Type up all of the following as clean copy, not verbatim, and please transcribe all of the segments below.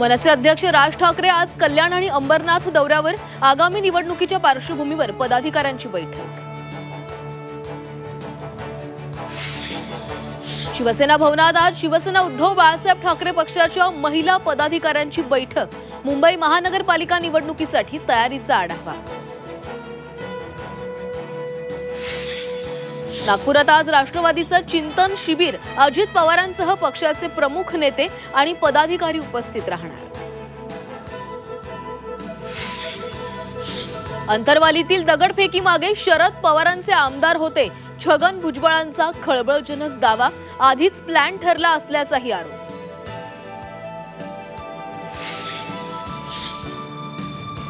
मनसे अध्यक्ष राज ठाकरे आज कल्याण आणि अंबरनाथ दौऱ्यावर। आगामी निवडणुकीच्या पार्श्वभूमीवर पदाधिकाऱ्यांची बैठक। शिवसेना भवनात आज शिवसेना उद्धव बाळासाहेब ठाकरे पक्षाच्या महिला पदाधिकाऱ्यांची बैठक। मुंबई महानगरपालिका निवडणुकीसाठी तयारीचा आढावा। नागपुरात आज राष्ट्रवादीचं चिंतन शिबिर। अजित पवारांसह पक्षाचे प्रमुख नेते आणि पदाधिकारी उपस्थित राहणार। अंतरवालीतील दगडफेकी मागे शरद पवारांचे आमदार होते। छगन भुजबळांचा खळबळजनक दावा। आधीच प्लॅन ठरला असल्याचाही आरोप।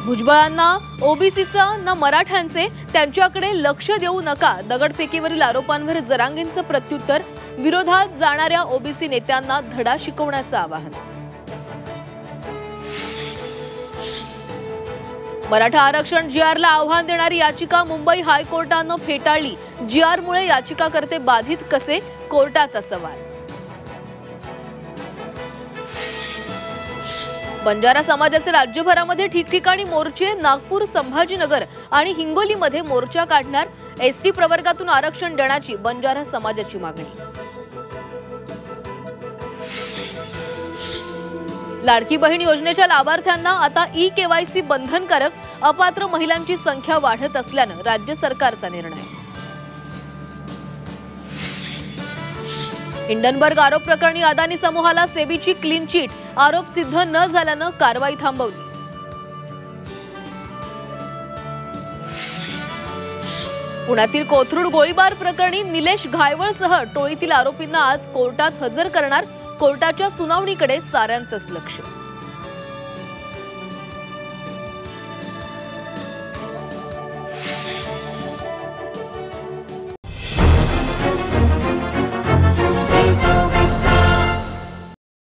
भुजबळांना ओबीसीचा ना मराठ्यांचे, त्यांच्याकडे लक्ष देऊ नका। दगडफेकीवरील आरोपांवर जरांगेंचं प्रत्युत्तर। विरोधात जाणाऱ्या ओबीसी नेत्यांना धडा शिकवण्याचं आवाहन। मराठा आरक्षण जीआरला आव्हान देणारी याचिका मुंबई हायकोर्टानं फेटाळली। जीआरमुळे याचिकाकर्ते बाधित कसे, कोर्टाचा सवाल। बंजारा समाजाचे राज्यभरामध्ये ठिकठिकाणी मोर्चे। नागपूर, संभाजीनगर आणि हिंगोलीमध्ये मोर्चा काढणार। एसटी प्रवर्गातून आरक्षण देण्याची बंजारा समाजाची मागणी। लाडकी बहीण योजनेच्या लाभार्थ्यांना आता ई-केवायसी बंधनकारक। अपात्र महिलांची संख्या वाढत असल्यानं राज्य सरकारचा निर्णय। हिंडनबर्ग आरोप प्रकरणी अदानी समूहाला सेबीची क्लीन चिट। आरोप सिद्ध न झाल्यानं कारवाई थांबवली। पुण्यातील कोथरूड गोळीबार प्रकरणी निलेश घायवळसह टोळीतील आरोपींना आज कोर्टात हजर करणार। कोर्टाच्या सुनावणीकडे साऱ्यांचंच लक्ष।